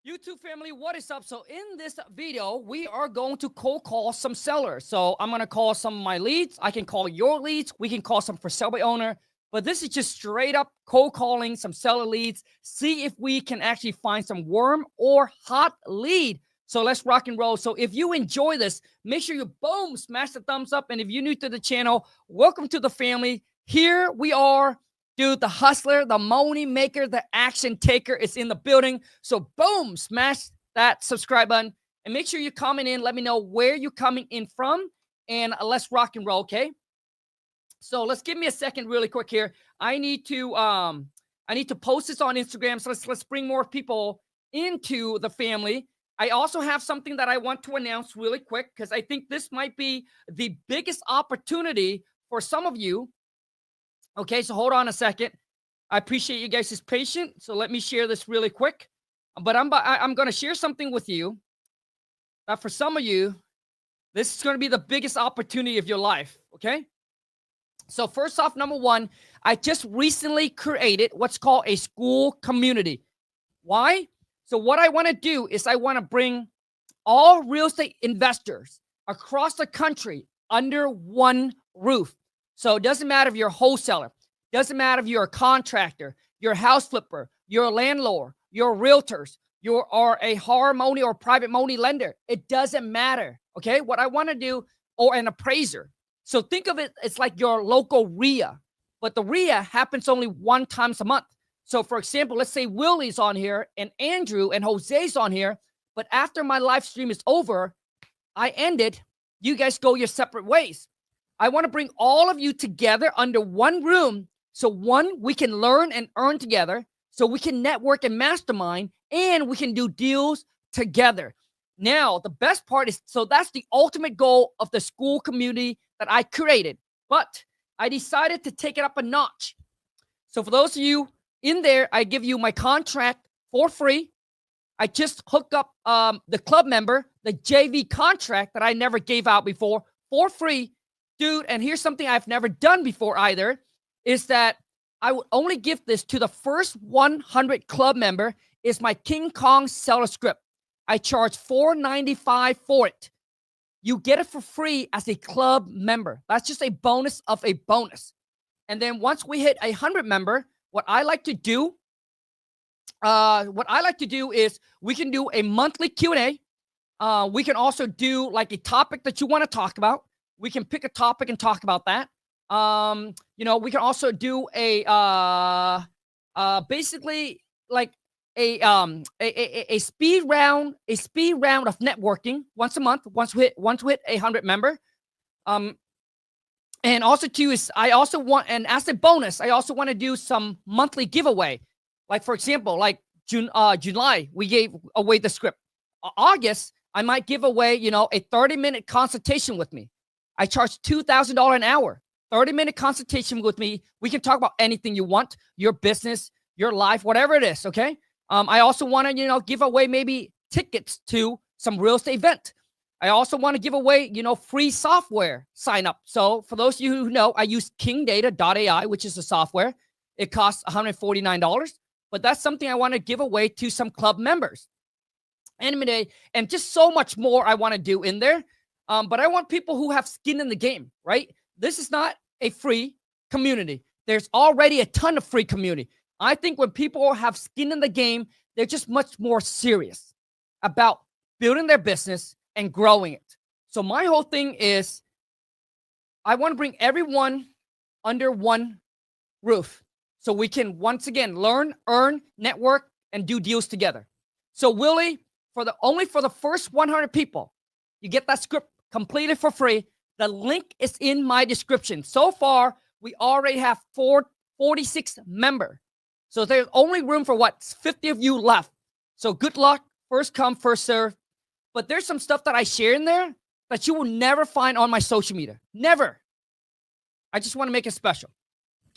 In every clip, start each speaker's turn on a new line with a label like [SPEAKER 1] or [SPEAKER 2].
[SPEAKER 1] YouTube family, what is up? So in this video, we are going to cold call some sellers. So I'm going to call some of my leads. I can call your leads. We can call some for sale by owner. But this is just straight up cold calling some seller leads. See if we can actually find some warm or hot lead. So let's rock and roll. So if you enjoy this, make sure you boom, smash the thumbs up. And if you're new to the channel, welcome to the family. Here we are. Dude, the hustler, the money maker, the action taker is in the building. So boom, smash that subscribe button and make sure you comment in. Let me know where you're coming in from and let's rock and roll, okay? So let's give me a second really quick here. I need to post this on Instagram. So let's bring more people into the family. I also have something that I want to announce really quick because I think this might be the biggest opportunity for some of you. Okay, so hold on a second. I appreciate you guys' patience. So let me share this really quick. But I'm going to share something with you that for some of you, this is going to be the biggest opportunity of your life, okay? So first off, number one, I just recently created what's called a school community. Why? So what I want to do is I want to bring all real estate investors across the country under one roof. So it doesn't matter if you're a wholesaler, doesn't matter if you're a contractor, you're a house flipper, you're a landlord, you're realtors, you are a hard money or private money lender. It doesn't matter, okay? What I want to do, or an appraiser. So think of it, it's like your local RIA, but the RIA happens only one time a month. So for example, let's say Willie's on here and Andrew and Jose's on here, but after my live stream is over, I end it, you guys go your separate ways. I want to bring all of you together under one room. So one, we can learn and earn together. So we can network and mastermind and we can do deals together. Now, the best part is, so that's the ultimate goal of the school community that I created. But I decided to take it up a notch. So for those of you in there, I give you my contract for free. I just hooked up the club member, the JV contract that I never gave out before for free. Dude, and here's something I've never done before either, is that I would only give this to the first 100 club member is my King Kong seller script. I charge $4.95 for it. You get it for free as a club member. That's just a bonus of a bonus. And then once we hit 100 member, what I like to do is we can do a monthly Q&A. We can also do like a topic that you want to talk about. We can pick a topic and talk about that. We can also do a basically like a speed round of networking once a month, once we hit 100 member. And also too is I also want, and as a bonus, I also want to do some monthly giveaway. Like for example, like July, we gave away the script. August, I might give away, a 30-minute consultation with me. I charge $2,000 an hour, 30-minute consultation with me. We can talk about anything you want, your business, your life, whatever it is, okay? I also want to, give away maybe tickets to some real estate event. I also want to give away, free software sign up. So for those of you who know, I use kingdata.ai, which is a software. It costs $149, but that's something I want to give away to some club members. And just so much more I want to do in there. But I want people who have skin in the game, right? This is not a free community. There's already a ton of free community. I think when people have skin in the game, they're just much more serious about building their business and growing it. So my whole thing is I want to bring everyone under one roof so we can once again learn, earn, network, and do deals together. So Willie, only for the first 100 people, you get that script completed for free. The link is in my description. So far, we already have 46 members. So there's only room for 50 of you left. So good luck. First come, first serve. But there's some stuff that I share in there that you will never find on my social media. Never. I just want to make it special.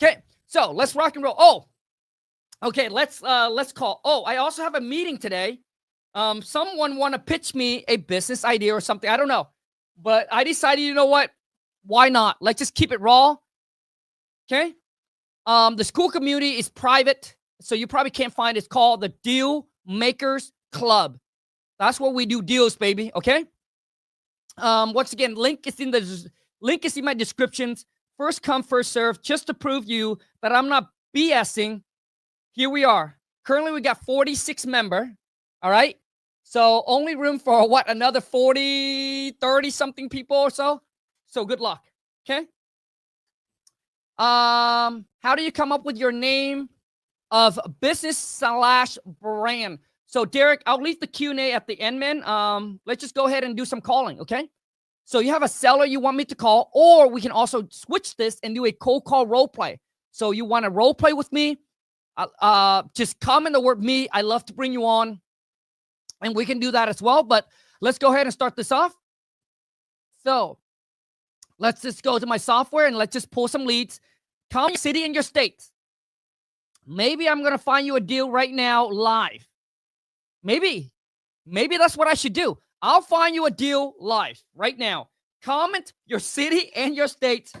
[SPEAKER 1] Okay, so let's rock and roll. Oh, okay, let's call. Oh, I also have a meeting today. Someone want to pitch me a business idea or something. I don't know. But I decided, you know what? Why not? Let's just keep it raw. Okay. The school community is private, so you probably can't find it. It's called the Deal Makers club. That's where we do deals, baby. Okay. Once again, link is in my descriptions. First come, first serve, just to prove you that I'm not BSing. Here we are. Currently, we got 46 member. All right. So only room for what? Another 40, 30 something people or so. So good luck. Okay. How do you come up with your name of business/brand? So Derek, I'll leave the Q&A at the end, man. Let's just go ahead and do some calling. Okay. So you have a seller you want me to call, or we can also switch this and do a cold call role play. So you want to role play with me? Just comment the word me. I love to bring you on, and we can do that as well. But let's go ahead and start this off. So let's just go to my software and let's just pull some leads. Come city and your state. Maybe I'm going to find you a deal right now live. Maybe that's what I should do. I'll find you a deal live right now. Comment your city and your state,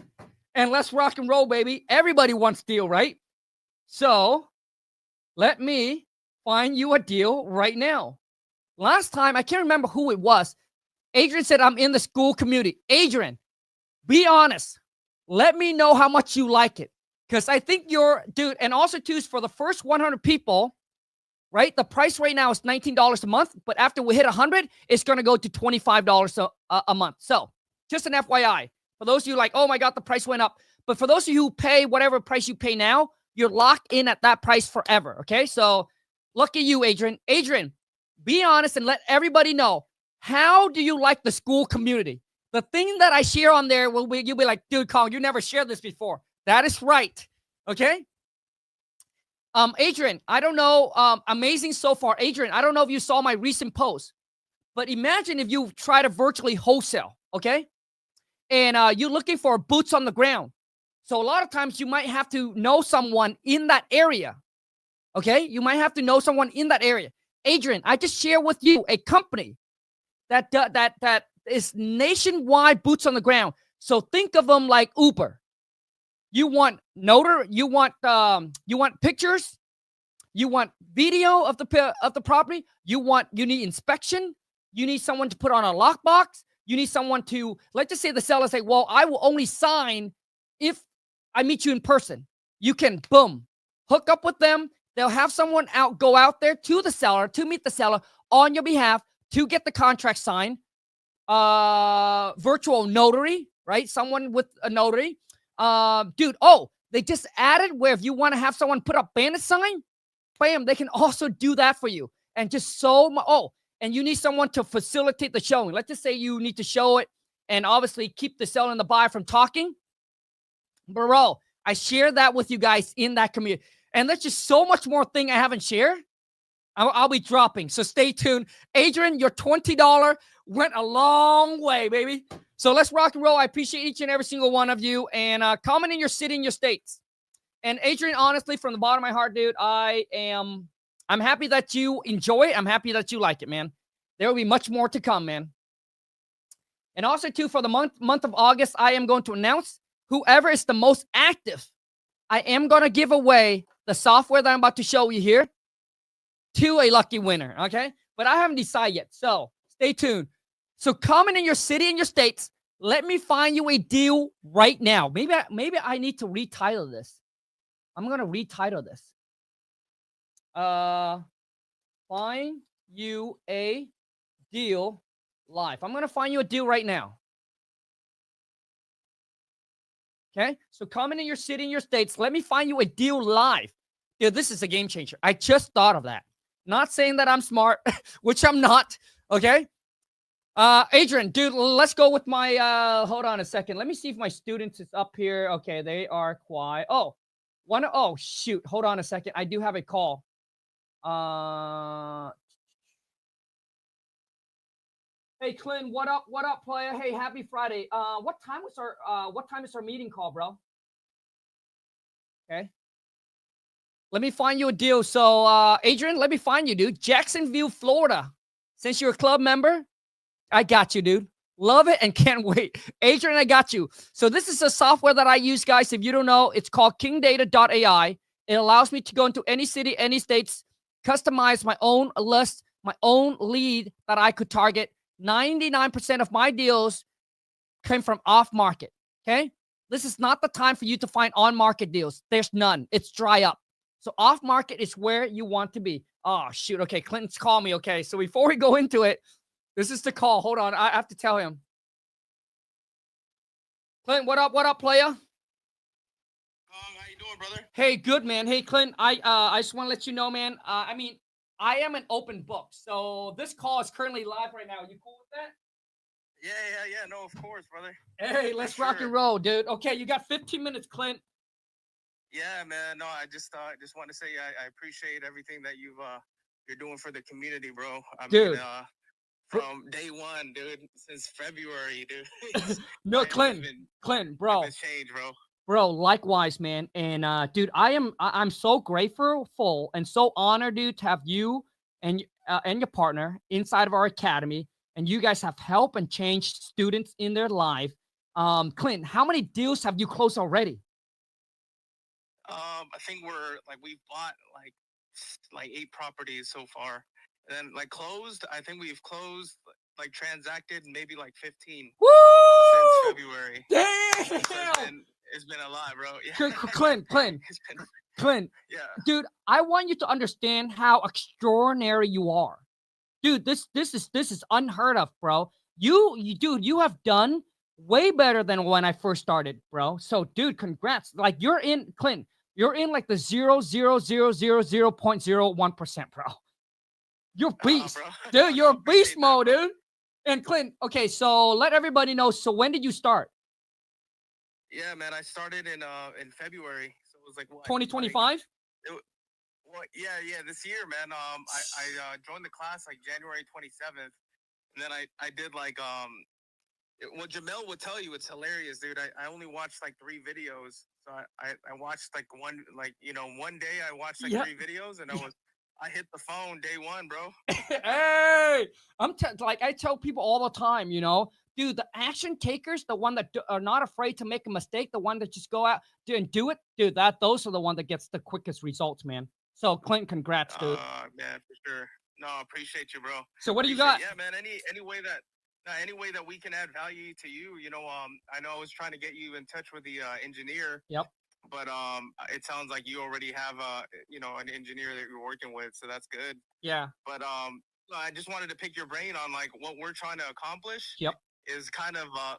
[SPEAKER 1] and let's rock and roll, baby. Everybody wants deal, right? So let me find you a deal right now. Last time, I can't remember who it was. Adrian said, I'm in the school community. Adrian, be honest. Let me know how much you like it. Because I think you're, dude, and also too, for the first 100 people, right? The price right now is $19 a month, but after we hit 100, it's going to go to $25 a month. So just an FYI. For those of you like, oh my God, the price went up. But for those of you who pay whatever price you pay now, you're locked in at that price forever, okay? So lucky you, Adrian. Adrian, be honest and let everybody know, how do you like the school community? The thing that I share on there, you'll be like, dude, Khang, you never shared this before. That is right, okay? Adrian, I don't know, amazing so far. Adrian, I don't know if you saw my recent post, but imagine if you try to virtually wholesale, okay? And you're looking for boots on the ground. So a lot of times you might have to know someone in that area, okay? You might have to know someone in that area. Adrian, I just share with you a company that is nationwide boots on the ground. So think of them like Uber. You want you want pictures, you want video of the property, you need inspection, you need someone to put on a lockbox, you need someone to, let's just say the seller say, well, I will only sign if I meet you in person. You can, boom, hook up with them. They'll have someone go out there to the seller, to meet the seller on your behalf, to get the contract signed. Virtual notary, right? Someone with a notary. Dude, they just added where if you want to have someone put up banner sign, bam, they can also do that for you. And just and you need someone to facilitate the showing. Let's just say you need to show it and obviously keep the seller and the buyer from talking. Bro, I share that with you guys in that community. And there's just so much more thing I haven't shared. I'll be dropping, so stay tuned. Adrian, your $20 went a long way, baby. So let's rock and roll. I appreciate each and every single one of you. And comment in your city and your states. And Adrian, honestly, from the bottom of my heart, dude, I'm happy that you enjoy it. I'm happy that you like it, man. There will be much more to come, man. And also, too, for the month of August, I am going to announce whoever is the most active. I am going to give away the software that I'm about to show you here to a lucky winner, okay? But I haven't decided yet, so stay tuned. So comment in your city and your states. Let me find you a deal right now. Maybe I need to retitle this. I'm going to retitle this. Find you a deal live. I'm going to find you a deal right now. Okay? So comment in your city and your states. Let me find you a deal live. Dude, this is a game changer. I just thought of that. Not saying that I'm smart, which I'm not, okay? Adrian, dude, let's go with my, hold on a second. Let me see if my students is up here. Okay, they are quiet. Oh, shoot. Hold on a second. I do have a call. Hey, Clint, what up, player? Hey, happy Friday. What time is our meeting call, bro? Okay. Let me find you a deal. So, Adrian, let me find you, dude. Jacksonville, Florida. Since you're a club member, I got you, dude. Love it and can't wait. Adrian, I got you. So this is a software that I use, guys. If you don't know, it's called kingdata.ai. It allows me to go into any city, any states, customize my own list, my own lead that I could target. 99% of my deals came from off market. Okay. This is not the time for you to find on market deals. There's none. It's dry up. So off market is where you want to be. Oh, shoot. Okay. Clinton's calling me. Okay. So before we go into it, this is the call. Hold on. I have to tell him. Clint, what up? What up, player?
[SPEAKER 2] How you doing, brother?
[SPEAKER 1] Hey, good, man. Hey, Clint, I just want to let you know, man. I mean, I am an open book. So this call is currently live right now. You cool with that?
[SPEAKER 2] Yeah. No, of course, brother.
[SPEAKER 1] Hey, let's rock and roll, dude. Okay, you got 15 minutes, Clint.
[SPEAKER 2] Yeah, man. No, I just want to say I appreciate everything that you're doing for the community, bro.
[SPEAKER 1] Dude.
[SPEAKER 2] From day one, dude, since February, dude.
[SPEAKER 1] No, Clint, bro.
[SPEAKER 2] It's changed, bro.
[SPEAKER 1] Bro, likewise, man. And dude, I'm so grateful and so honored, dude, to have you and your partner inside of our academy. And you guys have helped and changed students in their life. Clint, how many deals have you closed already?
[SPEAKER 2] I think we've bought like 8 properties so far. And then like closed, I think we've closed like transacted maybe like 15
[SPEAKER 1] Woo!
[SPEAKER 2] since February.
[SPEAKER 1] Damn!
[SPEAKER 2] It's been a lot, bro. Yeah.
[SPEAKER 1] Clint. Yeah. Dude, I want you to understand how extraordinary you are. Dude, this is unheard of, bro. You have done way better than when I first started, bro. So, dude, congrats. Like you're in like the 0.00001%, bro. You're beast. Dude, you're beast mode, dude. And Clint, okay, so let everybody know. So when did you start?
[SPEAKER 2] Yeah, man, I started in February. So it was like what?
[SPEAKER 1] 2025?
[SPEAKER 2] Yeah, this year, man. I joined the class like January 27th. And then I did like what Jamel would tell you, it's hilarious, dude. I only watched like 3 videos. So I watched like one day I watched like 3 videos and I hit the phone day one, bro.
[SPEAKER 1] Hey, I tell people all the time, dude, the action takers, the one that are not afraid to make a mistake, the one that just go out and do it, dude, those are the one that gets the quickest results, man. So Clint, congrats, dude.
[SPEAKER 2] Man, for sure. No, appreciate you, bro.
[SPEAKER 1] So what do you got?
[SPEAKER 2] Yeah, man, any way that we can add value to you, I know I was trying to get you in touch with the engineer.
[SPEAKER 1] Yep.
[SPEAKER 2] But it sounds like you already have an engineer that you're working with, so that's good.
[SPEAKER 1] Yeah.
[SPEAKER 2] But I just wanted to pick your brain on like what we're trying to accomplish.
[SPEAKER 1] Yep.
[SPEAKER 2] Is kind of a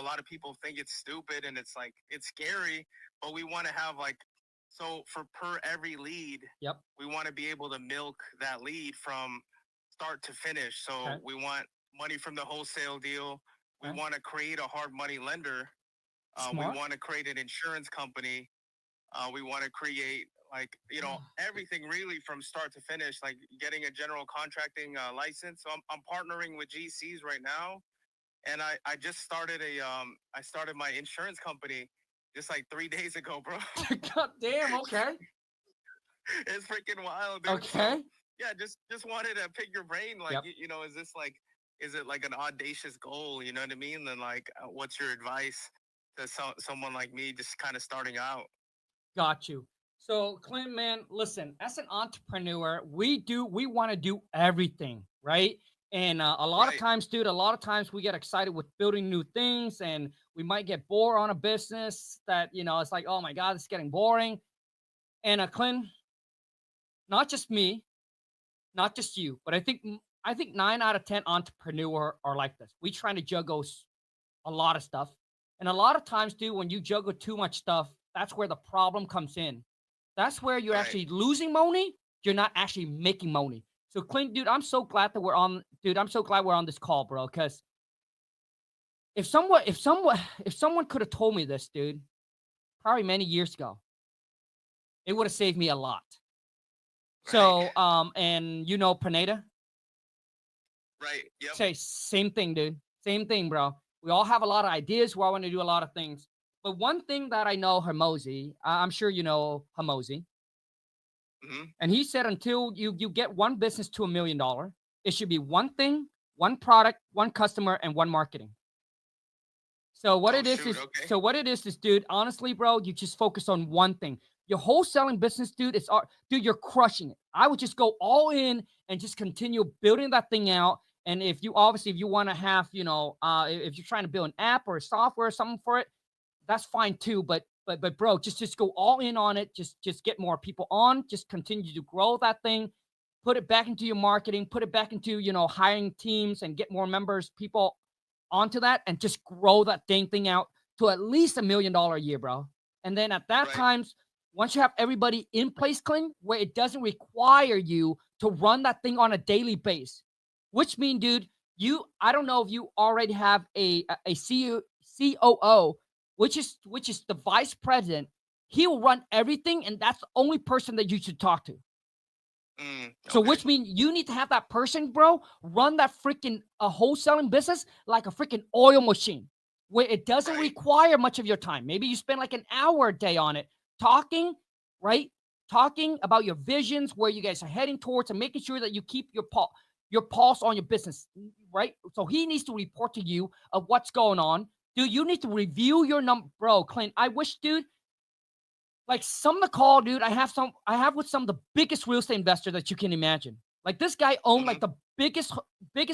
[SPEAKER 2] lot of people think it's stupid and it's like it's scary, but we want to have like for per every lead.
[SPEAKER 1] Yep.
[SPEAKER 2] We want to be able to milk that lead from start to finish. So we want money from the wholesale deal. We want to create a hard money lender. We want to create an insurance company. We want to create everything really from start to finish, like getting a general contracting license. So I'm partnering with GCs right now. And I just started I started my insurance company just like 3 days ago, bro.
[SPEAKER 1] God damn, okay.
[SPEAKER 2] It's freaking wild, dude.
[SPEAKER 1] Okay.
[SPEAKER 2] So, yeah, just wanted to pick your brain. Like, is it like an audacious goal? You know what I mean? Then like, what's your advice to someone like me just kind of starting out?
[SPEAKER 1] Got you. So Clint, man, listen, as an entrepreneur, we want to do everything, right? And a lot of times, dude, we get excited with building new things and we might get bored on a business that, it's like, oh my God, it's getting boring. And Clint, not just me, not just you, but I think 9 out of 10 entrepreneurs are like this. We trying to juggle a lot of stuff. And a lot of times, dude, when you juggle too much stuff, that's where the problem comes in. That's where you're actually losing money. You're not actually making money. So Clint, dude, I'm so glad we're on this call, bro. Because if someone could have told me this, dude, probably many years ago, it would have saved me a lot. Right. So, and Pineda?
[SPEAKER 2] Right. Yep.
[SPEAKER 1] Say same thing, dude. Same thing, bro. We all have a lot of ideas. We all want to do a lot of things. But one thing that I know Hermosi, I'm sure you know Hermosi. Mm-hmm. And he said until you get one business to $1 million, it should be one thing, one product, one customer, and one marketing. So what what it is, dude, honestly, bro, you just focus on one thing. Your wholesaling business, dude, dude, you're crushing it. I would just go all in and just continue building that thing out. And if you want to have, if you're trying to build an app or a software or something for it, that's fine too. But bro, just go all in on it. Just get more people on. Just continue to grow that thing. Put it back into your marketing. Put it back into, hiring teams and get more members, people onto that, and just grow that dang thing out to at least $1 million a year, bro. And then at that times, once you have everybody in place, Clint, where it doesn't require you to run that thing on a daily basis, which means, dude, I don't know if you already have a COO, which is the vice president. He will run everything, and that's the only person that you should talk to. So which means you need to have that person, bro, run that freaking wholesaling business like a freaking oil machine, where it doesn't require much of your time. Maybe you spend like an hour a day on it, talking about your visions, where you guys are heading towards, and making sure that you keep your pulse on your business, right? So he needs to report to you of what's going on. Dude, you need to review your number. Bro, Clint, I wish, dude, like some of the call, dude, I have with some of the biggest real estate investors that you can imagine. Like this guy owned like the biggest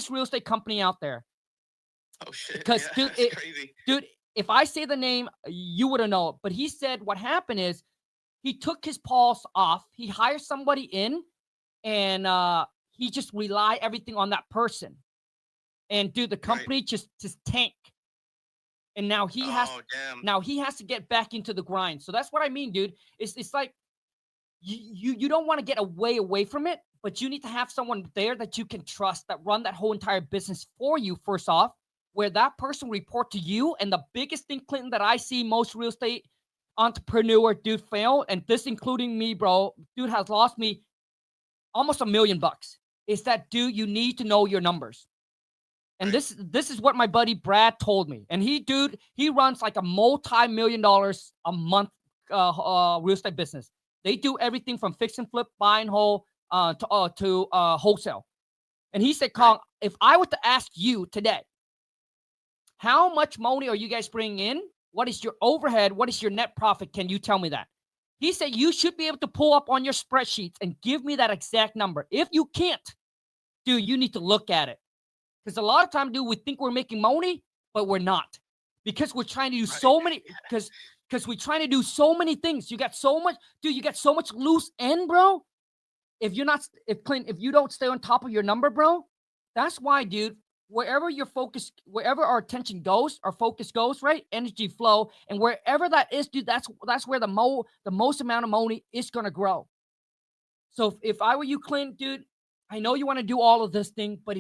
[SPEAKER 1] real estate company out there.
[SPEAKER 2] Oh shit!
[SPEAKER 1] Because dude,
[SPEAKER 2] crazy.
[SPEAKER 1] Dude, if I say the name, you wouldn't know it. But he said what happened is he took his pulse off. He hired somebody in, and he just relied everything on that person. And dude, the company just tanked. And now he has to get back into the grind. So that's what I mean, dude. It's like you don't want to get away from it, but you need to have someone there that you can trust, that run that whole entire business for you, first off, where that person report to you. And the biggest thing, Clinton, that I see most real estate entrepreneur dude fail, and this including me, bro, dude has lost me almost $1 million, is that, dude, you need to know your numbers. And this is what my buddy Brad told me. And he runs like a multi-million-dollar a month real estate business. They do everything from fix and flip, buy and hold, to wholesale. And he said, Khang, if I were to ask you today, how much money are you guys bringing in? What is your overhead? What is your net profit? Can you tell me that? He said, you should be able to pull up on your spreadsheets and give me that exact number. If you can't, dude, you need to look at it. Because a lot of time, dude, we think we're making money, but we're not. Because we're trying to do so many, because we're trying to do so many things. You got so much, dude, you got so much loose end, bro. If you don't stay on top of your number, bro, that's why, dude, wherever your focus, wherever our attention goes, our focus goes, right? Energy flow. And wherever that is, dude, that's where the most amount of money is going to grow. So if I were you, Clint, dude, I know you want to do all of this thing, but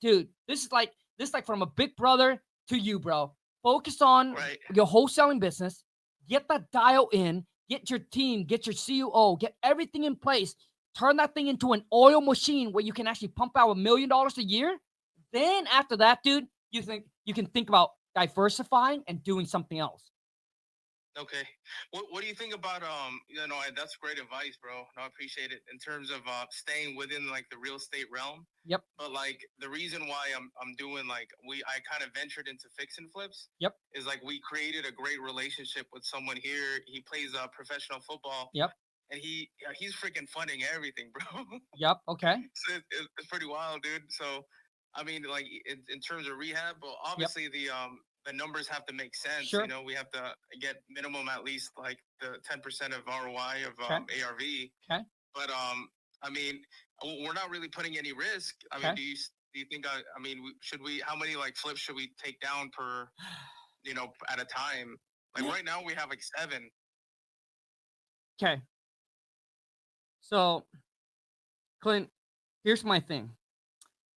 [SPEAKER 1] dude, this is like from a big brother to you, bro. Focus on your wholesaling business. Get that dial in. Get your team. Get your COO. Get everything in place. Turn that thing into an oil machine where you can actually pump out $1 million a year. Then after that, dude, you can think about diversifying and doing something else.
[SPEAKER 2] Okay. What do you think about that's great advice, bro. No, I appreciate it. In terms of staying within like the real estate realm.
[SPEAKER 1] Yep.
[SPEAKER 2] But like the reason why I'm doing I kind of ventured into fix and flips.
[SPEAKER 1] Yep.
[SPEAKER 2] Is like we created a great relationship with someone here. He plays professional football.
[SPEAKER 1] Yep.
[SPEAKER 2] And he's freaking funding everything, bro.
[SPEAKER 1] Yep. Okay.
[SPEAKER 2] So it's pretty wild, dude. So I mean, like in terms of rehab, well, obviously the numbers have to make sense.
[SPEAKER 1] Sure.
[SPEAKER 2] You know, we have to get minimum at least like the 10% of ROI of ARV.
[SPEAKER 1] Okay.
[SPEAKER 2] But I mean, we're not really putting any risk. I mean, do you think? Should we? How many like flips should we take down per, at a time? Like right now we have like 7.
[SPEAKER 1] Okay. So, Clint, here's my thing.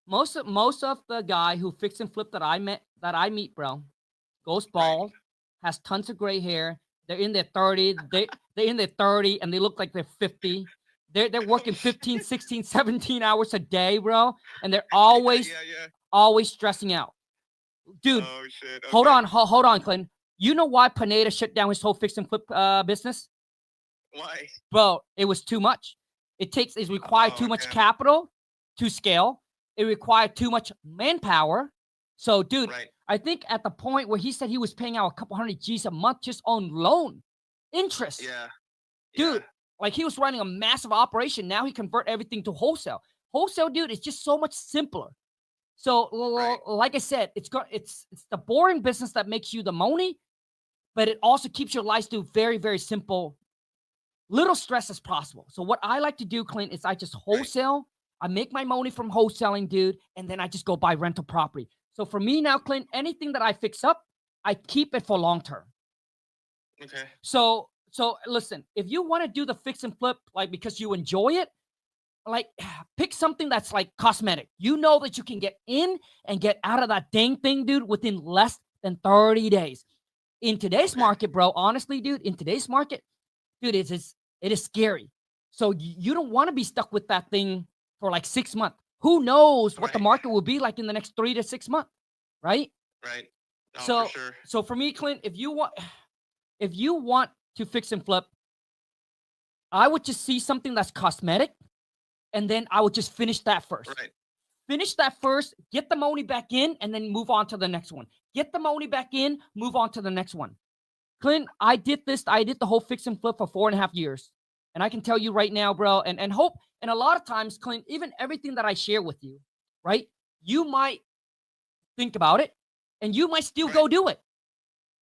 [SPEAKER 1] Most of the guy who fix and flip that I meet, bro, goes bald, has tons of gray hair. They're in their 30s. They're in their 30 and they look like they're 50. They're working 15, 16, 17 hours a day, bro. And they're always stressing out. Dude,
[SPEAKER 2] oh, shit. Okay.
[SPEAKER 1] hold on, Clint. You know why Pineda shut down his whole fix and flip business?
[SPEAKER 2] Why?
[SPEAKER 1] Bro, it was too much. It required too much capital to scale. It required too much manpower. So, dude, I think at the point where he said he was paying out a couple hundred G's a month just on loan interest.
[SPEAKER 2] Yeah.
[SPEAKER 1] Dude, Like he was running a massive operation. Now he convert everything to wholesale. Wholesale, dude, is just so much simpler. So, like I said, it's the boring business that makes you the money, but it also keeps your lifestyle very, very simple, little stress as possible. So what I like to do, Clint, is I just wholesale. I make my money from wholesaling, dude, and then I just go buy rental property. So for me now, Clint, anything that I fix up, I keep it for long term.
[SPEAKER 2] Okay.
[SPEAKER 1] So listen, if you want to do the fix and flip, like because you enjoy it, like pick something that's like cosmetic. You know that you can get in and get out of that dang thing, dude, within less than 30 days. In today's market, bro, honestly, dude, in today's market, dude, it is scary. So you don't want to be stuck with that thing for like 6 months. Who knows what the market will be like in the next 3 to 6 months, right?
[SPEAKER 2] Right. No,
[SPEAKER 1] So,
[SPEAKER 2] for sure.
[SPEAKER 1] So for me, Clint, if you want to fix and flip, I would just see something that's cosmetic, and then I would just finish that first.
[SPEAKER 2] Right.
[SPEAKER 1] Finish that first, get the money back in, and then move on to the next one. Get the money back in, move on to the next one. Clint, I did the whole fix and flip for 4.5 years. And I can tell you right now, bro, and a lot of times, Clint, even everything that I share with you, right? You might think about it, and you might still go do it.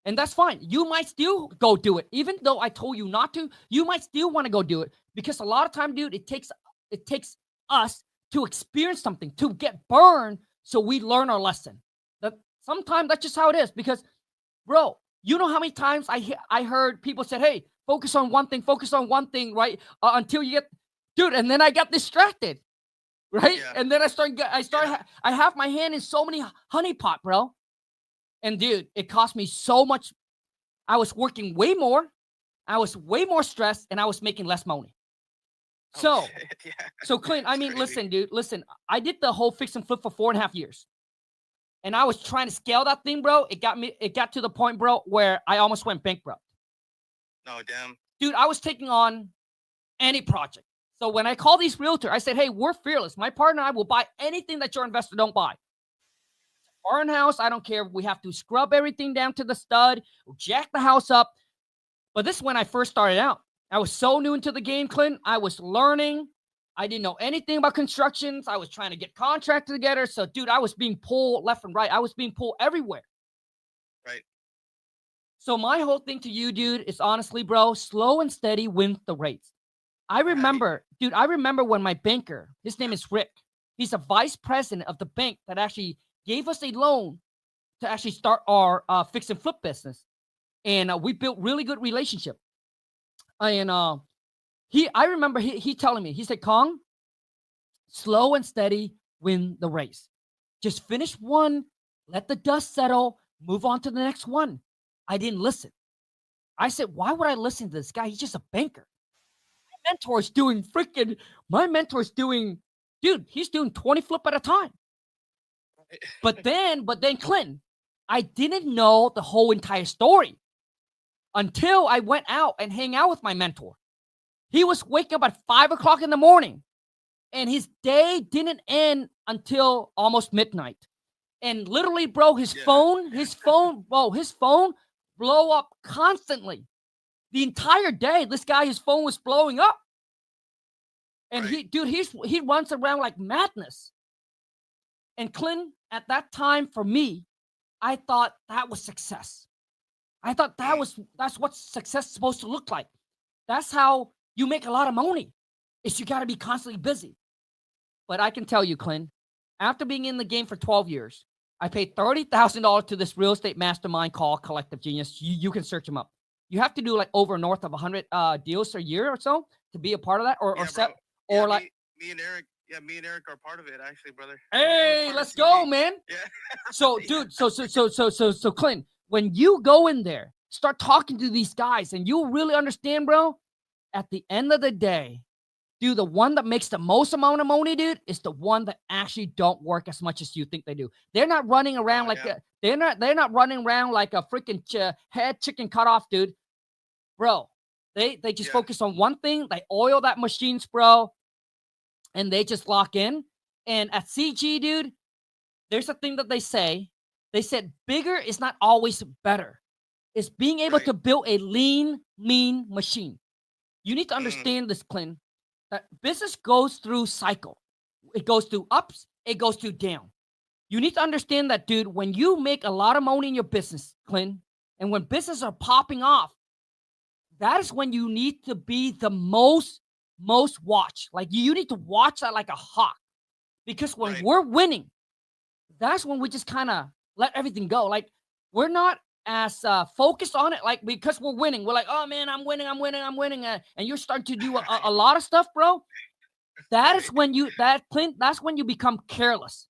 [SPEAKER 1] And that's fine. You might still go do it. Even though I told you not to, you might still want to go do it. Because a lot of time, dude, it takes us to experience something, to get burned, so we learn our lesson. That sometimes that's just how it is. Because, bro, you know how many times I heard people say, hey, focus on one thing, right? Until you get, dude, and then I got distracted, right? Yeah. And then I have my hand in so many honeypot, bro. And dude, it cost me so much. I was working way more. I was way more stressed, and I was making less money. So, so Clint, I mean, listen, dude, I did the whole fix and flip for 4.5 years. And I was trying to scale that thing, bro. It got to the point, bro, where I almost went bankrupt.
[SPEAKER 2] No, damn.
[SPEAKER 1] Dude, I was taking on any project. So when I call these realtors, I said, hey, we're fearless. My partner and I will buy anything that your investor don't buy. Barn house, I don't care. We have to scrub everything down to the stud, jack the house up. But this is when I first started out. I was so new into the game, Clint. I was learning. I didn't know anything about constructions. I was trying to get contracts together. So, dude, I was being pulled left and right. I was being pulled everywhere.
[SPEAKER 2] Right.
[SPEAKER 1] So my whole thing to you, dude, is honestly, bro, slow and steady wins the race. I remember when my banker, his name is Rick. He's a vice president of the bank that actually gave us a loan to actually start our fix and flip business. And we built really good relationship. And I remember he telling me, he said, Khang, slow and steady win the race. Just finish one, let the dust settle, move on to the next one. I didn't listen. I said, why would I listen to this guy? He's just a banker. My mentor's doing, dude, he's doing 20 flip at a time. But then, Clint, I didn't know the whole entire story until I went out and hang out with my mentor. He was waking up at 5 o'clock in the morning, and his day didn't end until almost midnight. And literally, bro, his phone blow up constantly. The entire day, this guy, his phone was blowing up. And he runs around like madness. And Clint, at that time, for me, I thought that was success. I thought that's what success is supposed to look like. That's how you make a lot of money, is you got to be constantly busy. But I can tell you, Clint, after being in the game for 12 years, I paid $30,000 to this real estate mastermind called Collective Genius. You can search them up. You have to do like over north of 100 deals a year or so to be a part of that,
[SPEAKER 2] me and Eric are part of it, actually, brother.
[SPEAKER 1] Hey, let's go, man.
[SPEAKER 2] Yeah.
[SPEAKER 1] So, dude, so Clint, when you go in there, start talking to these guys, and you'll really understand, bro. At the end of the day, dude, the one that makes the most amount of money, dude, is the one that actually don't work as much as you think they do. They're not running around they're not running around like a freaking head chicken cut off, dude. Bro, they just focus on one thing. They oil that machines, bro, and they just lock in. And at CG, dude, there's a thing that they say. They said bigger is not always better. It's being able to build a lean, mean machine. You need to understand this, Clint, that business goes through cycle. It goes through ups, it goes through down. You need to understand that, dude, when you make a lot of money in your business, Clint, and when businesses are popping off, that is when you need to be the most watched. Like, you need to watch that like a hawk. Because when we're winning, that's when we just kind of let everything go. Like, we're not as focused on it. Like, because we're winning, we're like, oh man, I'm winning. And you're starting to do a lot of stuff, bro. That is when Clint, that's when you become careless.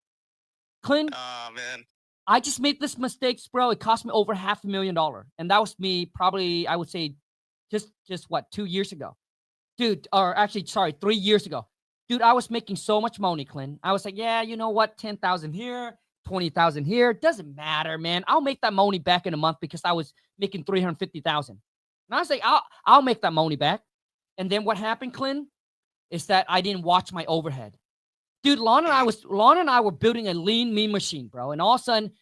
[SPEAKER 1] Clint,
[SPEAKER 2] oh man,
[SPEAKER 1] I just made this mistakes, bro. It cost me over $500,000. And that was me probably, I would say, just what, 2 years ago. Dude, or actually, sorry, 3 years ago. Dude, I was making so much money, Clint. I was like, yeah, you know what? 10,000 here, 20,000 here. Doesn't matter, man. I'll make that money back in a month because I was making 350,000. And I was like, I'll make that money back. And then what happened, Clint, is that I didn't watch my overhead. Dude, Lon and I were building a lean mean machine, bro. And all of a sudden,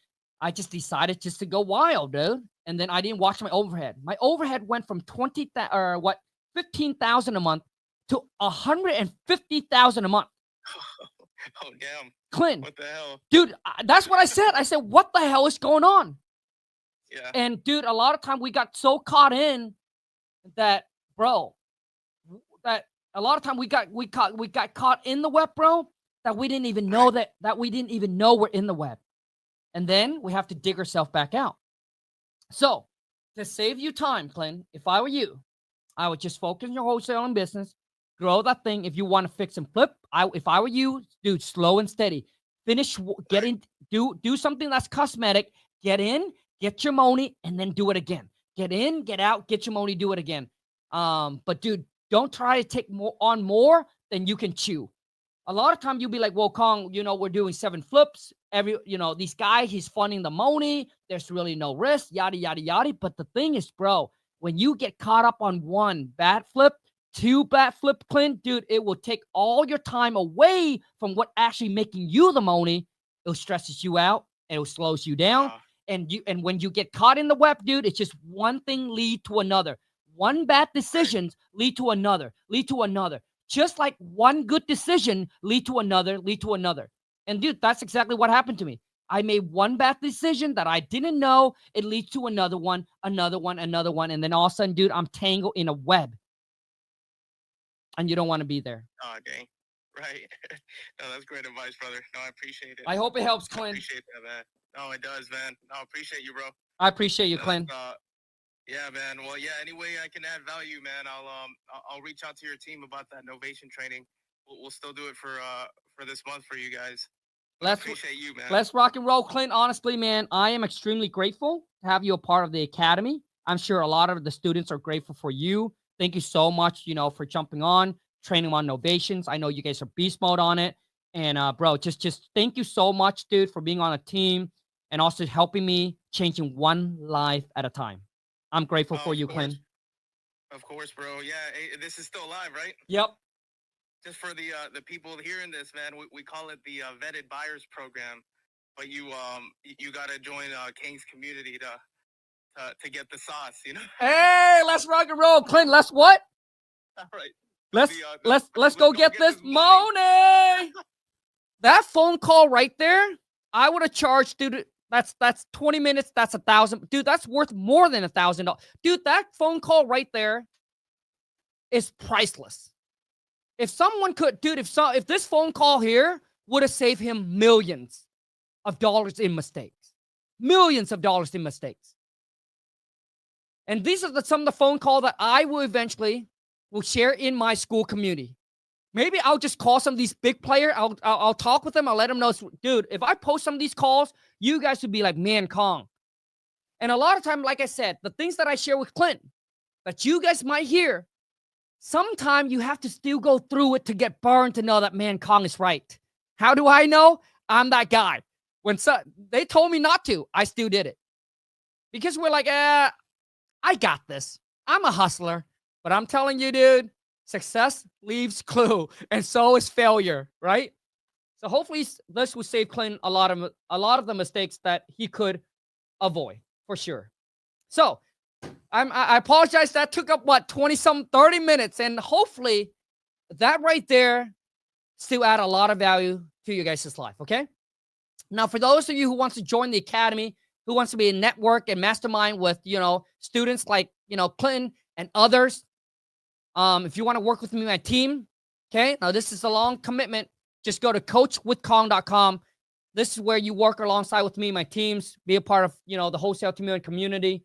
[SPEAKER 1] I just decided just to go wild, dude. And then I didn't watch my overhead. My overhead went from 15,000 a month to 150,000 a month.
[SPEAKER 2] Oh, damn.
[SPEAKER 1] Clint.
[SPEAKER 2] What the hell?
[SPEAKER 1] Dude, that's what I said. I said, what the hell is going on?
[SPEAKER 2] Yeah.
[SPEAKER 1] And dude, a lot of time we got so caught in that, bro, that a lot of time we got caught in the web, bro, that we didn't even know that we didn't even know we're in the web. And then we have to dig ourselves back out. So to save you time, Clint, if I were you, I would just focus on your wholesaling business, grow that thing. If you want to fix and flip, if I were you, dude, slow and steady. Finish, get in, do something that's cosmetic. Get in, get your money, and then do it again. Get in, get out, get your money, do it again. But dude, don't try to take more than you can chew. A lot of time you'll be like, well, Khang, we're doing 7 flips. This guy, he's funding the money. There's really no risk, yada, yada, yada. But the thing is, bro, when you get caught up on 1 bad flip, 2 bad flip, Clint, dude, it will take all your time away from what actually making you the money. It'll stresses you out. It'll slows you down. And when you get caught in the web, dude, it's just one thing lead to another. 1 bad decisions lead to another, Just like 1 good decision lead to another, And dude, that's exactly what happened to me. I made 1 bad decision that I didn't know. It leads to another one. And then all of a sudden, dude, I'm tangled in a web. And you don't want to be there.
[SPEAKER 2] Oh, dang. Right. No, that's great advice, brother. No, I appreciate it.
[SPEAKER 1] I hope it helps, Clint.
[SPEAKER 2] I appreciate that, man. No, it does, man. No, I appreciate you, bro.
[SPEAKER 1] I appreciate you, Clint.
[SPEAKER 2] Yeah, man. Well, yeah, any way I can add value, man, I'll reach out to your team about that novation training. We'll still do it for this month for you guys. I appreciate you, man. Let's
[SPEAKER 1] rock and roll, Clint. Honestly, man, I am extremely grateful to have you a part of the academy. I'm sure a lot of the students are grateful for you. Thank you so much, for jumping on, training on novations. I know you guys are beast mode on it. And, bro, just thank you so much, dude, for being on a team and also helping me changing 1 life at a time. I'm grateful for you, Clint.
[SPEAKER 2] Of course, bro. Yeah, this is still live, right?
[SPEAKER 1] Yep.
[SPEAKER 2] Just for the people hearing this, man, we call it the vetted buyers program. But you got to join King's community to get the sauce,
[SPEAKER 1] Hey, let's rock and roll, Clint. Let's what?
[SPEAKER 2] All right.
[SPEAKER 1] Let's go get this money. That phone call right there, I would have charged, dude. That's 20 minutes. That's $1,000. Dude, that's worth more than $1,000. Dude, that phone call right there is priceless. If someone could, dude, if this phone call here would have saved him millions of dollars in mistakes. Millions of dollars in mistakes. And these are some of the phone calls that I will eventually share in my school community. Maybe I'll just call some of these big players. I'll talk with them. I'll let them know, dude, if I post some of these calls, you guys would be like, man, Khang. And a lot of time, like I said, the things that I share with Clint that you guys might hear, sometimes you have to still go through it to get burned to know that, man, Khang is right. How do I know? I'm that guy. When they told me not to, I still did it. Because we're like, I got this. I'm a hustler. But I'm telling you, dude, success leaves clue, and so is failure, right? So hopefully this will save Clint a lot of the mistakes that he could avoid, for sure. So I apologize. That took up what 30 minutes, and hopefully that right there still add a lot of value to you guys' life. Okay. Now, for those of you who wants to join the academy, who wants to be a network and mastermind with students like Clinton and others, if you want to work with me, my team, okay. Now this is a long commitment. Just go to coachwithkhang.com. This is where you work alongside with me, my teams, be a part of the wholesale community.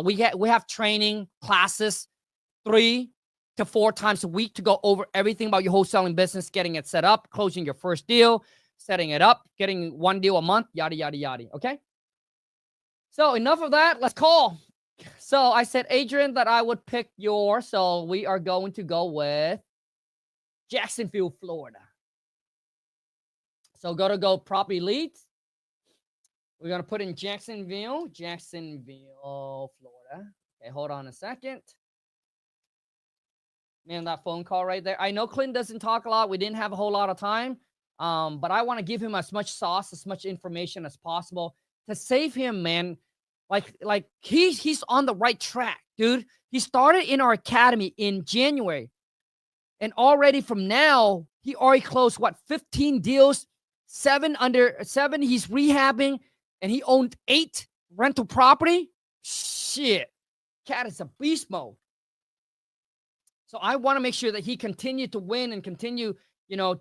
[SPEAKER 1] We have training classes 3 to 4 times a week to go over everything about your wholesaling business, getting it set up, closing your first deal, setting it up, getting 1 deal a month, yada, yada, yada. Okay. So enough of that. Let's call. So I said, Adrian, that I would pick so we are going to go with Jacksonville, Florida. So go property leads. We're going to put in Jacksonville, Florida. Okay, hold on a second. Man, that phone call right there. I know Clint doesn't talk a lot. We didn't have a whole lot of time. But I want to give him as much sauce, as much information as possible to save him, man. Like he's on the right track, dude. He started in our academy in January. And already from now, he already closed 15 deals, 7 he's rehabbing, and he owned 8 rental property. Shit. Cat is a beast mode. So I want to make sure that he continued to win and continue,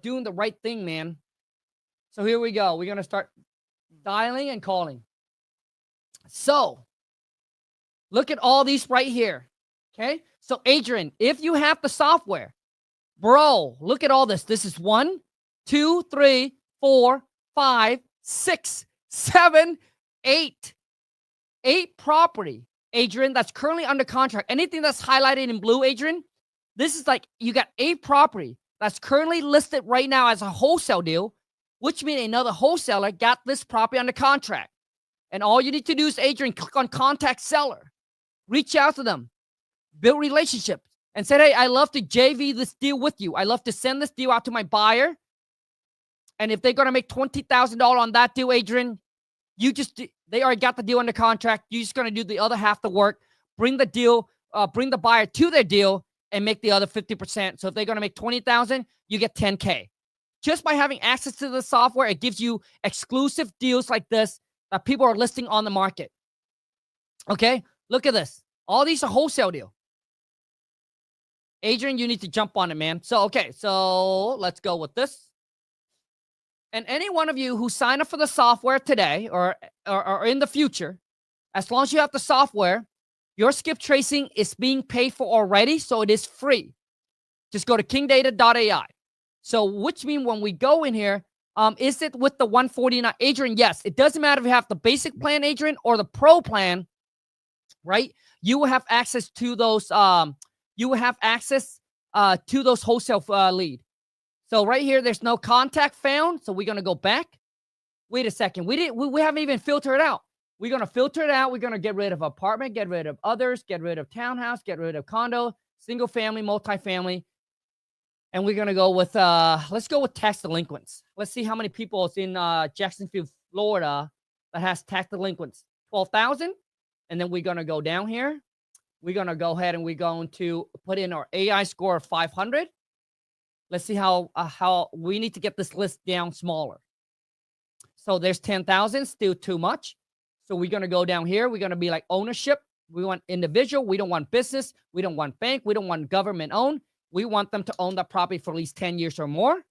[SPEAKER 1] doing the right thing, man. So here we go. We're going to start dialing and calling. So look at all these right here. Okay. So Adrian, if you have the software, bro, look at all this. This is 1, 2, 3, 4, 5, 6, 7, 8. 8 property, Adrian, that's currently under contract. Anything that's highlighted in blue, Adrian, this is like you got 8 property that's currently listed right now as a wholesale deal, which means another wholesaler got this property under contract. And all you need to do is, Adrian, click on contact seller, reach out to them, build relationships, and say, hey, I love to JV this deal with you. I love to send this deal out to my buyer. And if they're going to make $20,000 on that deal, Adrian, they already got the deal under contract. You're just going to do the other half the work, bring the buyer to their deal and make the other 50%. So if they're going to make $20,000, you get $10K. Just by having access to the software, it gives you exclusive deals like this that people are listing on the market. Okay, look at this. All these are wholesale deal. Adrian, you need to jump on it, man. So, okay, so let's go with this. And any one of you who sign up for the software today or in the future, as long as you have the software, your skip tracing is being paid for already, so it is free. Just go to kingdata.ai. So, which means when we go in here, is it with the 149? Adrian, yes. It doesn't matter if you have the basic plan, Adrian, or the pro plan, right? You will have access to those. You will have access to those wholesale lead. So right here, there's no contact found. So we're gonna go back. Wait a second. We haven't even filtered it out. We're gonna filter it out. We're gonna get rid of apartment, get rid of others, get rid of townhouse, get rid of condo, single family, multifamily. And we're going to go with, let's go with tax delinquents. Let's see how many people is in Jacksonville, Florida that has tax delinquents. 12,000. And then we're going to go down here. We're going to go ahead and we're going to put in our AI score of 500. Let's see how we need to get this list down smaller. So there's 10,000, still too much. So we're going to go down here. We're going to be like ownership. We want individual. We don't want business. We don't want bank. We don't want government owned. We want them to own that property for at least 10 years or more.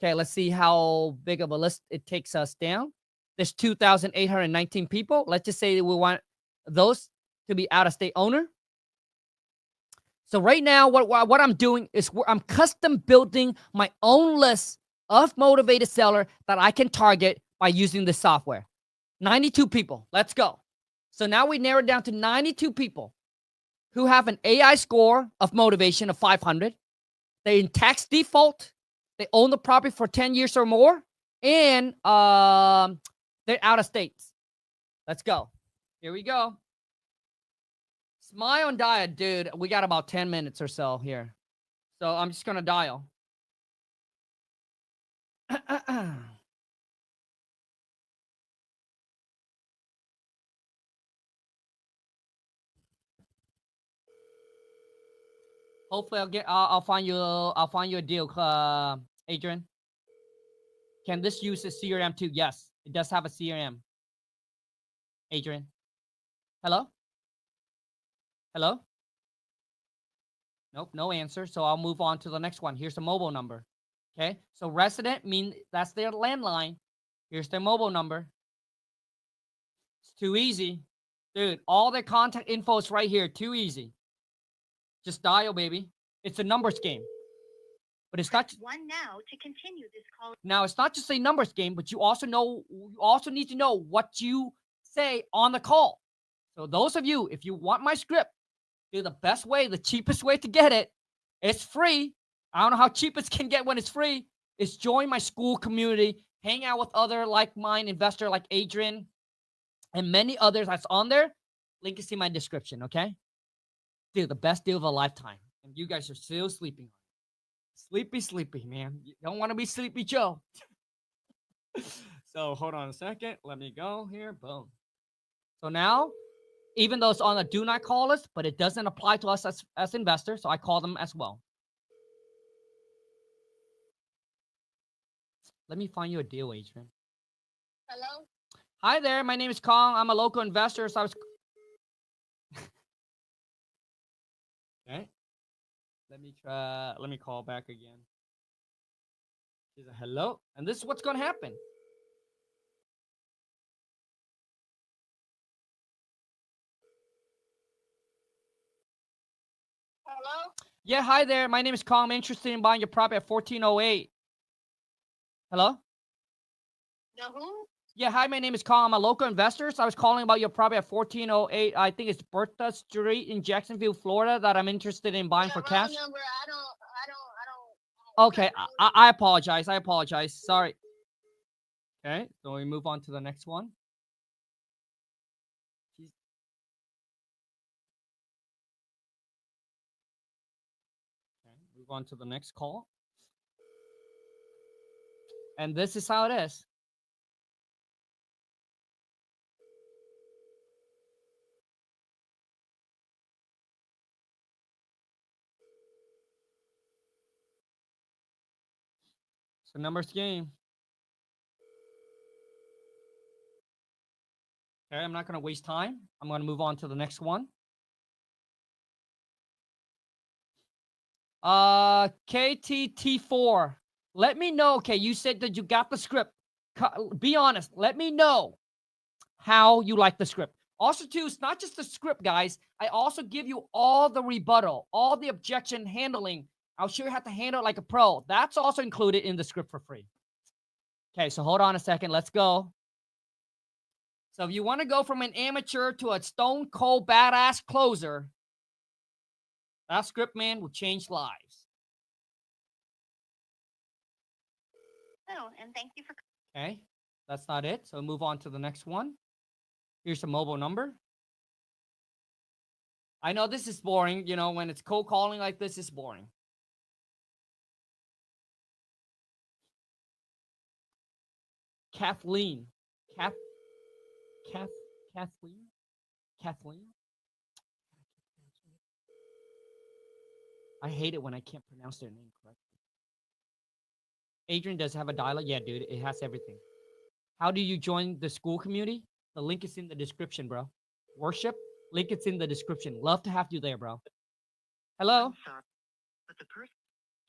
[SPEAKER 1] Okay, let's see how big of a list it takes us down. There's 2,819 people. Let's just say we want those to be out-of-state owner. So right now, what I'm doing is I'm custom building my own list of motivated seller that I can target by using the software. 92 people. Let's go. So now we narrowed down to 92 people who have an AI score of motivation of 500. They're in tax default. They own the property for 10 years or more. And they're out of states. Let's go. Here we go. Smile and dial, dude. We got about 10 minutes or so here. So I'm just going to dial. Hopefully I'll find you a deal, Adrian. Can this use a CRM too? Yes, it does have a CRM. Adrian. Hello? Hello? Nope, no answer. So I'll move on to the next one. Here's the mobile number. Okay, so resident mean that's their landline. Here's their mobile number. It's too easy. Dude, all their contact info is right here. Too easy. Just dial, baby. It's a numbers game. But it's not
[SPEAKER 3] one now to continue this call.
[SPEAKER 1] Now it's not just a numbers game, but you also need to know what you say on the call. So those of you, if you want my script, do the best way, the cheapest way to get it. It's free. I don't know how cheap it can get when it's free. Is join my school community, hang out with other like-minded investor like Adrian and many others that's on there. Link is in my description, okay? Dude, the best deal of a lifetime. And you guys are still sleeping. Sleepy, man. You don't want to be Sleepy Joe. So hold on a second. Let me go here. Boom. So now, even though it's on a do not call list, but it doesn't apply to us as investors, so I call them as well. Let me find you a deal, Adrian.
[SPEAKER 3] Hello?
[SPEAKER 1] Hi there. My name is Khang. I'm a local investor, so I was... Okay. Let me call back again. She said, hello. And this is what's going to happen.
[SPEAKER 3] Hello?
[SPEAKER 1] Yeah, hi there. My name is Khang. I'm interested in buying your property at 1408. Hello?
[SPEAKER 3] No, who?
[SPEAKER 1] Yeah, hi, my name is Khang. I'm a local investor. So I was calling about your property at 1408. I think it's Bertha Street in Jacksonville, Florida, that I'm interested in buying for cash.
[SPEAKER 3] Number. I don't.
[SPEAKER 1] Okay, I apologize. I apologize. Sorry. Okay, so we move on to the next one. Okay, move on to the next call. And this is how it is. So numbers game. Okay, I'm not going to waste time. I'm going to move on to the next one. KTT4. Let me know. Okay, you said that you got the script. Be honest. Let me know how you like the script. Also, too, it's not just the script, guys. I also give you all the rebuttal, all the objection handling. I'll show you how to handle it like a pro. That's also included in the script for free. Okay, so hold on a second. Let's go. So if you want to go from an amateur to a stone cold badass closer, that script, man, will change lives.
[SPEAKER 3] Oh, and thank you for...
[SPEAKER 1] Okay, that's not it. So move on to the next one. Here's a mobile number. I know this is boring. You know, when it's cold calling like this, it's boring. Kathleen. Kathleen. I hate it when I can't pronounce their name correctly. Adrian does have a dialogue. Yeah, dude, it has everything. How do you join the school community? The link is in the description, bro. Worship, link is in the description. Love to have you there, bro. Hello?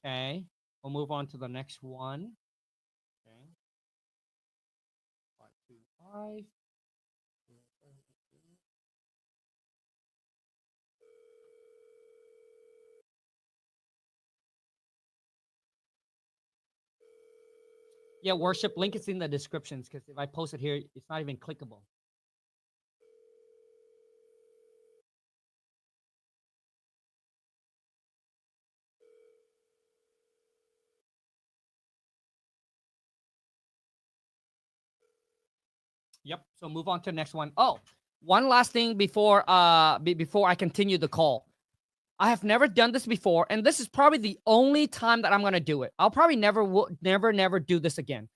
[SPEAKER 1] Okay, we'll move on to the next one. Okay. 525. Yeah, worship, link is in the descriptions because if I post it here, it's not even clickable. Yep. So move on to the next one. Oh, one last thing before I continue the call. I have never done this before, and this is probably the only time that I'm gonna do it. I'll probably never do this again.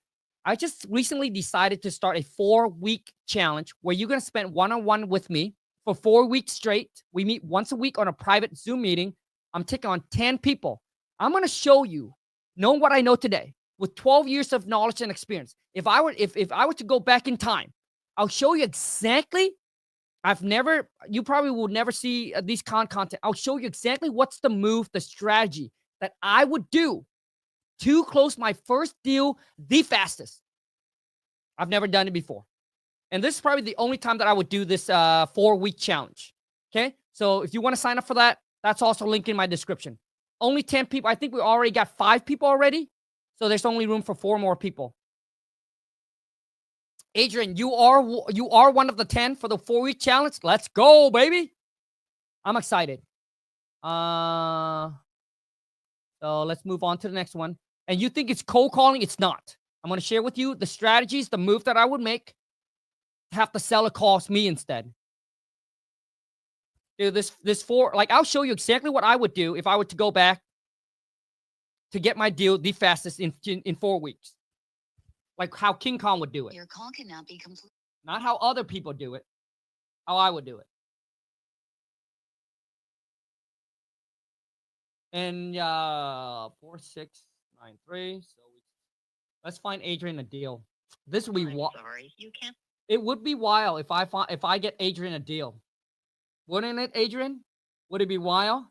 [SPEAKER 1] I just recently decided to start a 4-week challenge where you're gonna spend one-on-one with me for 4 weeks straight. We meet once a week on a private Zoom meeting. I'm taking on 10 people. I'm going to show you, knowing what I know today, with 12 years of knowledge and experience. If I were to go back in time, I'll show you exactly. You probably will never see these content. I'll show you exactly what's the move, the strategy that I would do to close my first deal the fastest. I've never done it before. And this is probably the only time that I would do this 4-week challenge. Okay. So if you want to sign up for that, that's also linked in my description. Only 10 people. I think we already got 5 people already. So there's only room for 4 more people. Adrian, you are one of the 10 for the 4-week challenge. Let's go, baby. I'm excited. So let's move on to the next one. And you think it's cold calling? It's not. I'm going to share with you the strategies, the move that I would make to have the seller calls me instead. Dude, I'll show you exactly what I would do if I were to go back to get my deal the fastest in 4 weeks. Like how King Kong would do it.
[SPEAKER 4] Your call cannot be complete.
[SPEAKER 1] Not how other people do it. How I would do it. And 4693. So let's find Adrian a deal. This would be
[SPEAKER 3] sorry, you can't.
[SPEAKER 1] It would be wild if I get Adrian a deal. Wouldn't it, Adrian? Would it be wild?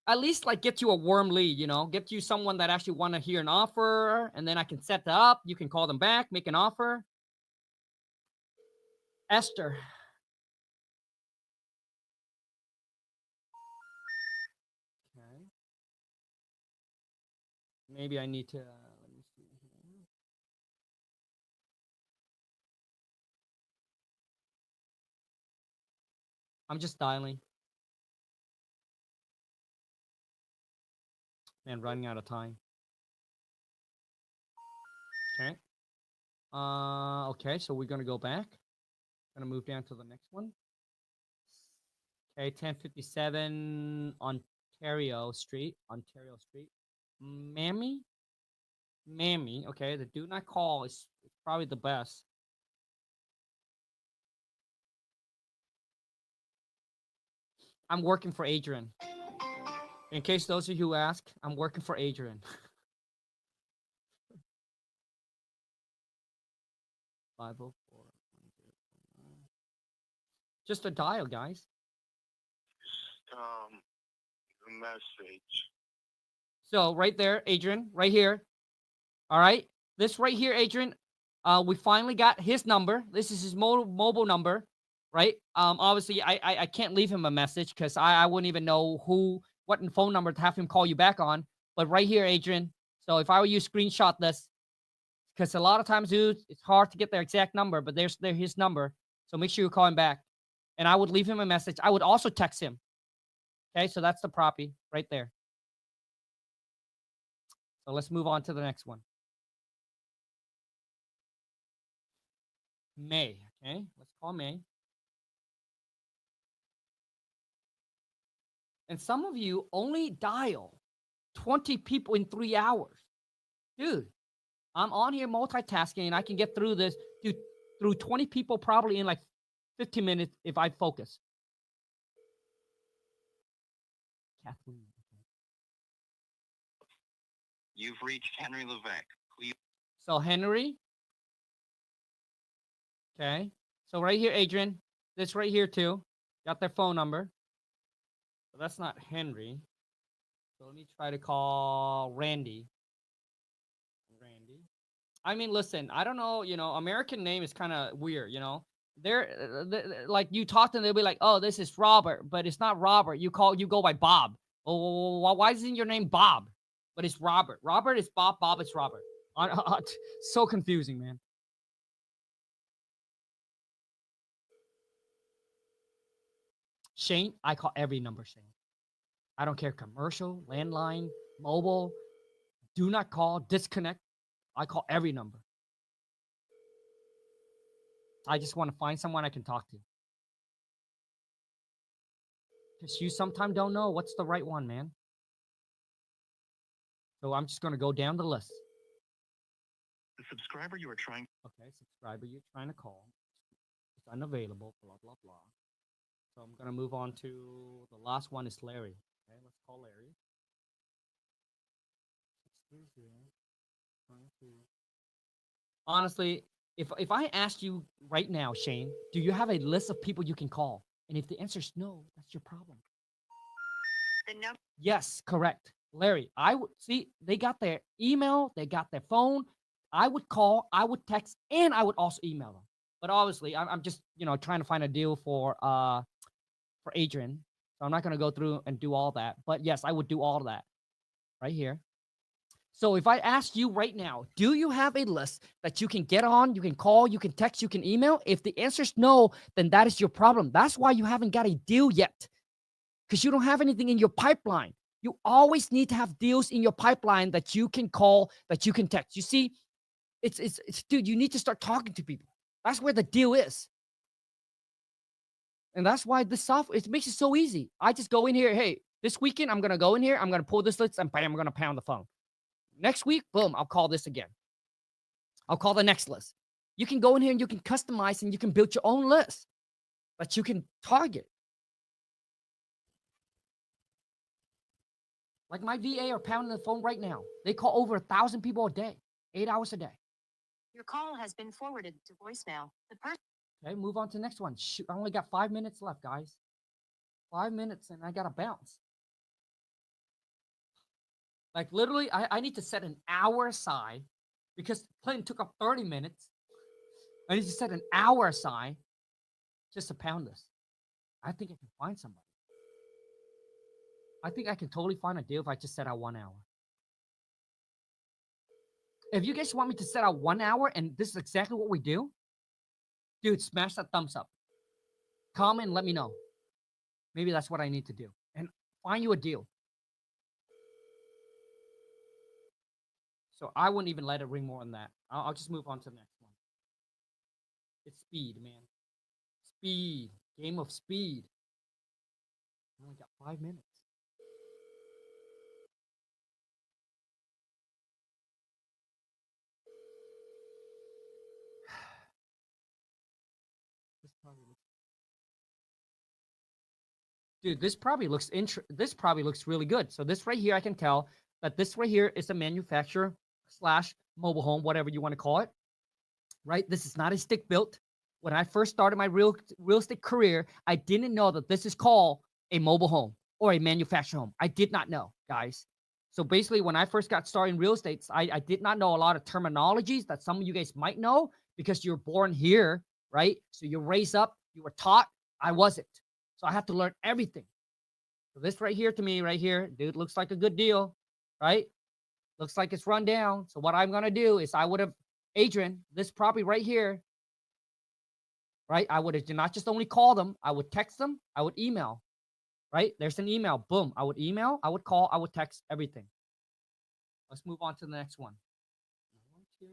[SPEAKER 1] At least like get you a warm lead, get you someone that actually want to hear an offer, and then I can set that up. You can call them back, make an offer. Esther. Okay. Maybe I need to, let me see here. I'm just dialing. Man, running out of time. Okay. Okay, so we're gonna go back. Gonna move down to the next one. Okay, 1057 Ontario Street. Mammy. Okay, the do not call is probably the best. I'm working for Adrian. In case those of you who ask, I'm working for Adrian. 504. Just a dial, guys.
[SPEAKER 2] Message.
[SPEAKER 1] So right there, Adrian, right here. All right, this right here, Adrian. We finally got his number. This is his mobile number, right? Obviously, I can't leave him a message because I wouldn't even know what phone number to have him call you back on. But right here, Adrian. So if I were you, screenshot this, because a lot of times, dude, it's hard to get their exact number, but there's his number. So make sure you call him back. And I would leave him a message. I would also text him. Okay, so that's the propy right there. So let's move on to the next one. May. Okay, let's call May. And some of you only dial 20 people in 3 hours. Dude, I'm on here multitasking and I can get through this, through 20 people probably in like 15 minutes if I focus. Kathleen.
[SPEAKER 2] You've reached Henry Levesque. Please.
[SPEAKER 1] So Henry. Okay. So right here, Adrian. This right here too. Got their phone number. So that's not Henry. So let me try to call Randy. I mean, listen, I don't know, American name is kind of weird, They're like, you talk to them, they'll be like, oh, this is Robert, but it's not Robert. You go by Bob. Oh, why isn't your name Bob? But it's Robert. Robert is Bob. Bob is Robert. So confusing, man. Shane, I call every number Shane. I don't care. Commercial, landline, mobile, do not call, disconnect. I call every number. I just want to find someone I can talk to. Because you sometimes don't know what's the right one, man. So I'm just going to go down the list.
[SPEAKER 2] The subscriber you are trying.
[SPEAKER 1] Okay, subscriber you're trying to call. It's unavailable, blah, blah, blah. So I'm going to move on to the last one is Larry. Okay, let's call Larry. 630. Honestly, if I asked you right now, Shane, do you have a list of people you can call? And if the answer is no, that's your problem.
[SPEAKER 3] The number.
[SPEAKER 1] Yes, correct. Larry, I would see they got their email, they got their phone. I would call, I would text, and I would also email them. But obviously, I'm just trying to find a deal for Adrian. So I'm not gonna go through and do all that. But yes, I would do all of that right here. So if I ask you right now, do you have a list that you can get on, you can call, you can text, you can email? If the answer is no, then that is your problem. That's why you haven't got a deal yet, because you don't have anything in your pipeline. You always need to have deals in your pipeline that you can call, that you can text. You see, it's dude, you need to start talking to people. That's where the deal is. And that's why this software, it makes it so easy. I just go in here, hey, this weekend, I'm going to go in here, I'm going to pull this list, and bam, I'm going to pound the phone. Next week, boom, I'll call this again. I'll call the next list. You can go in here and you can customize and you can build your own list that you can target. Like my VA are pounding the phone right now. They call over 1,000 people a day, 8 hours a day.
[SPEAKER 4] Your call has been forwarded to voicemail. The person.
[SPEAKER 1] Okay, move on to the next one. Shoot, I only got 5 minutes left, guys. 5 minutes and I got to bounce. Like literally, I need to set an hour aside because Clinton took up 30 minutes. I need to set an hour aside just to pound this. I think I can find somebody. I think I can totally find a deal if I just set out 1 hour. If you guys want me to set out 1 hour and this is exactly what we do, dude, smash that thumbs up. Comment and let me know. Maybe that's what I need to do. And find you a deal. So I wouldn't even let it ring more than that. I'll just move on to the next one. It's speed, man. Speed. Game of speed. I only got 5 minutes. Dude, this probably looks really good. So this right here, I can tell that this right here is a manufacturer / mobile home, whatever you want to call it. Right? This is not a stick built. When I first started my real estate career, I didn't know that this is called a mobile home or a manufactured home. I did not know, guys. So basically, when I first got started in real estate, I did not know a lot of terminologies that some of you guys might know because you're born here, right? So you're raised up, you were taught. I wasn't. So I had to learn everything. So this right here to me, right here, dude, looks like a good deal, right? Looks like it's run down. So what I'm going to do is I would have, Adrian, this property right here, right? I would have not just only call them. I would text them. I would email, right? There's an email. Boom. I would email. I would call. I would text everything. Let's move on to the next one. 1, 2,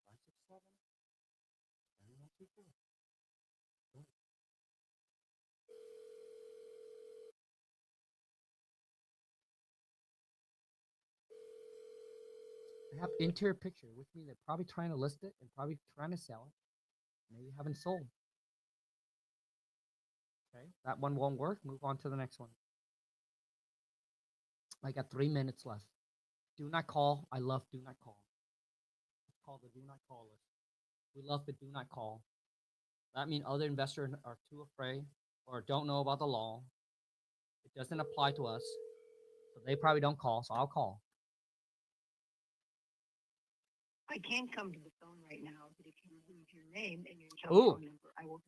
[SPEAKER 1] 5, 6, 7, 1, 2, 4. I have interior picture, which means they're probably trying to list it and probably trying to sell it. Maybe haven't sold. Okay, that one won't work. Move on to the next one. I got 3 minutes left. Do not call. I love do not call. It's called the do not call list. We love the do not call. That means other investors are too afraid or don't know about the law. It doesn't apply to us. So they probably don't call, so I'll call.
[SPEAKER 4] I can't come to the phone right now, but if you leave your name and your
[SPEAKER 1] Ooh.
[SPEAKER 4] telephone number, I will.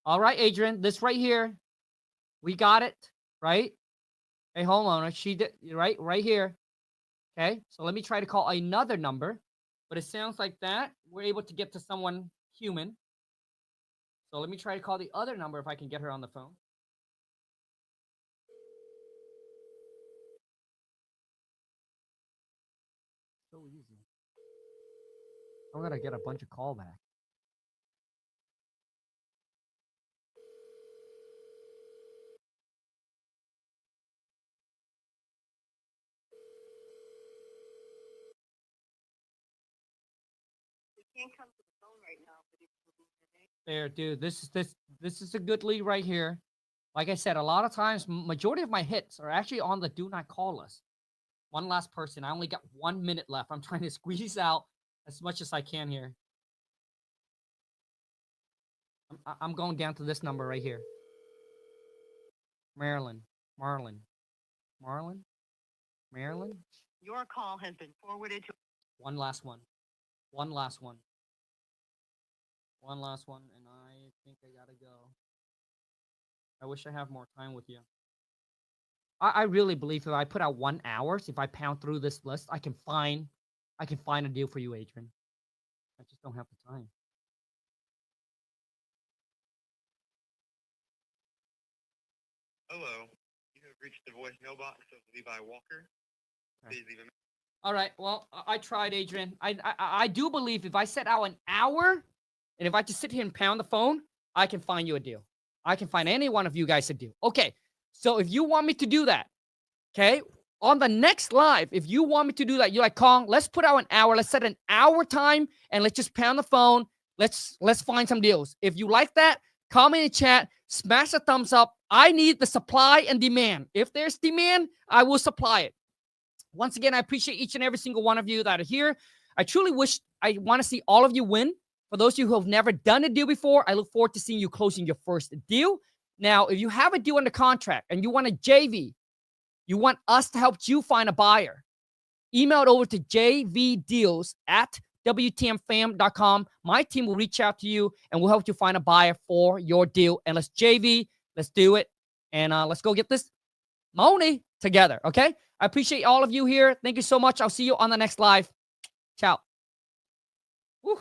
[SPEAKER 1] All right, Adrian, this right here, we got it, right? A homeowner, she did, right here. Okay, so let me try to call another number, but it sounds like that we're able to get to someone human. So let me try to call the other number if I can get her on the phone. So easy. I'm gonna get a bunch of callbacks.
[SPEAKER 4] We can't come to the phone right now, but if you leave your name.
[SPEAKER 1] There, dude. This is a good lead right here. Like I said, a lot of times, majority of my hits are actually on the do not call list. One last person. I only got 1 minute left. I'm trying to squeeze out as much as I can here. I'm going down to this number right here. Maryland. Marlon.
[SPEAKER 3] Your call has been forwarded to.
[SPEAKER 1] One last one. And I think I gotta go. I wish I have more time with you. I really believe if I put out 1 hour, if I pound through this list, I can find a deal for you, Adrian. I just don't have the time.
[SPEAKER 2] Hello. You have reached the voicemail box of Levi Walker. Please leave a.
[SPEAKER 1] All right. Well, I tried, Adrian. I do believe if I set out an hour, and if I just sit here and pound the phone, I can find you a deal. I can find any one of you guys a deal. Okay. So if you want me to do that, okay, on the next live, if you want me to do that, you're like, Khang, let's put out an hour. Let's set an hour time, and let's just pound the phone. Let's find some deals. If you like that, comment in the chat, smash a thumbs up. I need the supply and demand. If there's demand, I will supply it. Once again, I appreciate each and every single one of you that are here. I truly want to see all of you win. For those of you who have never done a deal before, I look forward to seeing you closing your first deal. Now, if you have a deal under contract and you want a JV, you want us to help you find a buyer, email it over to jvdeals@wtmfam.com. My team will reach out to you and we'll help you find a buyer for your deal. And let's JV, let's do it. And let's go get this money together, okay? I appreciate all of you here. Thank you so much. I'll see you on the next live. Ciao. Woo.